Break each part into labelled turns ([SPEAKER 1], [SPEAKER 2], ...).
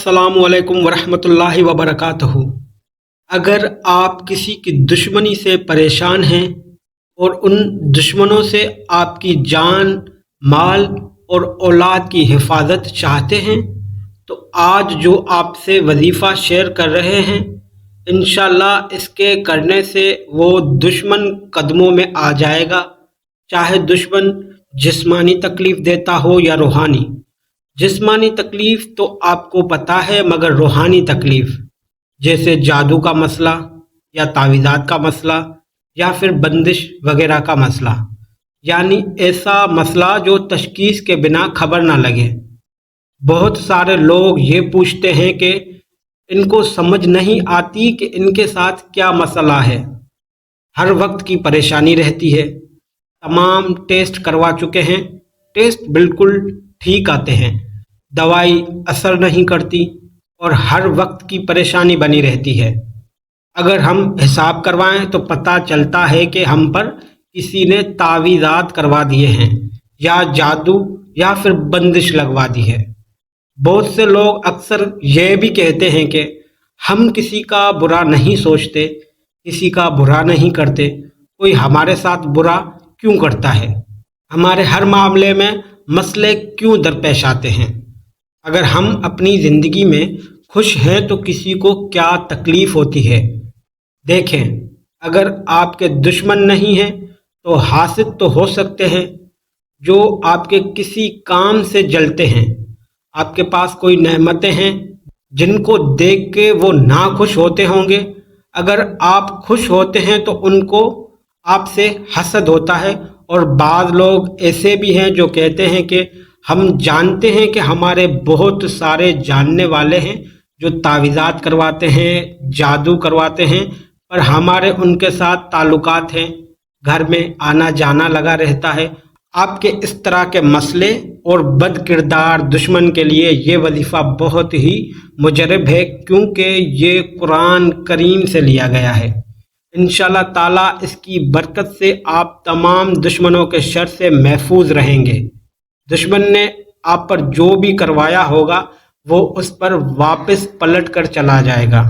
[SPEAKER 1] अस्सलामु अलैकुम वरहमतुल्लाहि वबरकातुहू। अगर आप किसी की दुश्मनी से परेशान हैं और उन दुश्मनों से आपकी जान, माल और औलाद की हिफाजत चाहते हैं तो आज जो आपसे वजीफ़ा शेयर कर रहे हैं इंशाअल्लाह इसके करने से वो दुश्मन कदमों में आ जाएगा, चाहे दुश्मन जिस्मानी तकलीफ़ देता हो या रूहानी। जिस्मानी तकलीफ़ तो आपको पता है, मगर रूहानी तकलीफ़ जैसे जादू का मसला या तावीज़ात का मसला या फिर बंदिश वगैरह का मसला, यानी ऐसा मसला जो तशख़ीस के बिना खबर ना लगे। बहुत सारे लोग ये पूछते हैं कि इनको समझ नहीं आती कि इनके साथ क्या मसला है। हर वक्त की परेशानी रहती है, तमाम टेस्ट करवा चुके हैं, टेस्ट बिल्कुल ठीक आते हैं, दवाई असर नहीं करती और हर वक्त की परेशानी बनी रहती है। अगर हम हिसाब करवाएं तो पता चलता है कि हम पर किसी ने तावीज़ात करवा दिए हैं या जादू या फिर बंदिश लगवा दी है। बहुत से लोग अक्सर ये भी कहते हैं कि हम किसी का बुरा नहीं सोचते, किसी का बुरा नहीं करते, कोई हमारे साथ बुरा क्यों करता है, हमारे हर मामले में मसले क्यों दरपेश आते हैं। अगर हम अपनी ज़िंदगी में खुश हैं तो किसी को क्या तकलीफ़ होती है। देखें, अगर आपके दुश्मन नहीं हैं तो हासिद तो हो सकते हैं जो आपके किसी काम से जलते हैं। आपके पास कोई नेमतें हैं जिनको देख के वो नाखुश होते होंगे। अगर आप खुश होते हैं तो उनको आपसे हसद होता है। और बाज़ लोग ऐसे भी हैं जो कहते हैं कि हम जानते हैं कि हमारे बहुत सारे जानने वाले हैं जो तावीज़ात करवाते हैं, जादू करवाते हैं, पर हमारे उनके साथ ताल्लुकात हैं, घर में आना जाना लगा रहता है। आपके इस तरह के मसले और बद किरदार दुश्मन के लिए ये वजीफ़ा बहुत ही मुजरब है, क्योंकि ये कुरान करीम से लिया गया है। इंशाअल्लाह ताला इसकी बरकत से आप तमाम दुश्मनों के शर से महफूज रहेंगे। दुश्मन ने आप पर जो भी करवाया होगा वो उस पर वापस पलट कर चला जाएगा।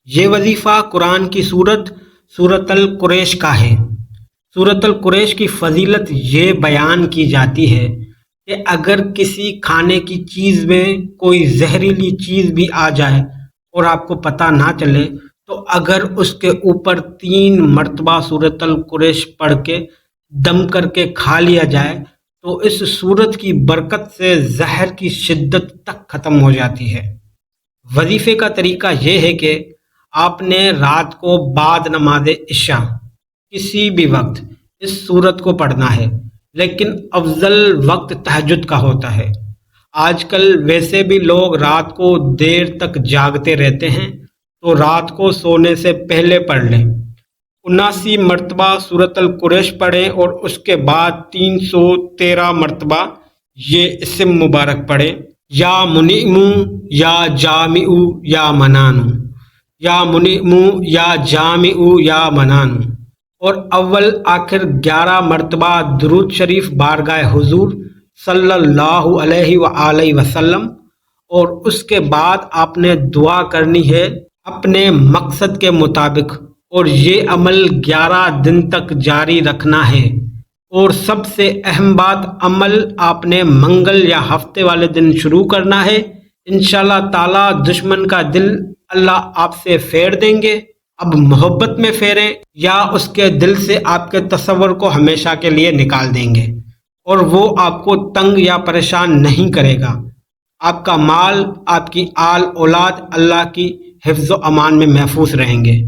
[SPEAKER 1] ये वजीफ़ा कुरान की सूरत अल कुरैश का है। सूरत अल कुरैश की फजीलत ये बयान की जाती है कि अगर किसी खाने की चीज़ में कोई जहरीली चीज़ भी आ जाए और आपको पता ना चले, तो अगर उसके ऊपर 3 मरतबा सूरत अल कुरैश पढ़ के दम करके खा लिया जाए तो इस सूरत की बरकत से जहर की शिद्दत तक ख़त्म हो जाती है। वजीफ़े का तरीका यह है कि आपने रात को बाद नमाज इशा किसी भी वक्त इस सूरत को पढ़ना है, लेकिन अफजल वक्त तहज्जुद का होता है। आजकल वैसे भी लोग रात को देर तक जागते रहते हैं, तो रात को सोने से पहले पढ़ लें। 79 मरतबा सूरत अल कुरैश पढ़ें और उसके बाद 313 मरतबा ये इस्म मुबारक पढ़ें, या मुनिमू या जामिउ या मनानू, या मुनिमू या जामिउ या मनानू। और अव्वल आखिर 11 मरतबा दुरूद शरीफ बारगाह हुजूर सल्लल्लाहु अलैहि वसल्लम। और उसके बाद आपने दुआ करनी है अपने मकसद के मुताबिक, और ये अमल 11 दिन तक जारी रखना है। और सबसे अहम बात, अमल आपने मंगल या हफ्ते वाले दिन शुरू करना है। इंशाअल्लाह ताला दुश्मन का दिल अल्लाह आपसे फेर देंगे। अब मोहब्बत में फेरें या उसके दिल से आपके तसव्वुर को हमेशा के लिए निकाल देंगे और वो आपको तंग या परेशान नहीं करेगा। आपका माल, आपकी आल औलाद अल्लाह की हिफ्ज़ व अमान में महफूज रहेंगे।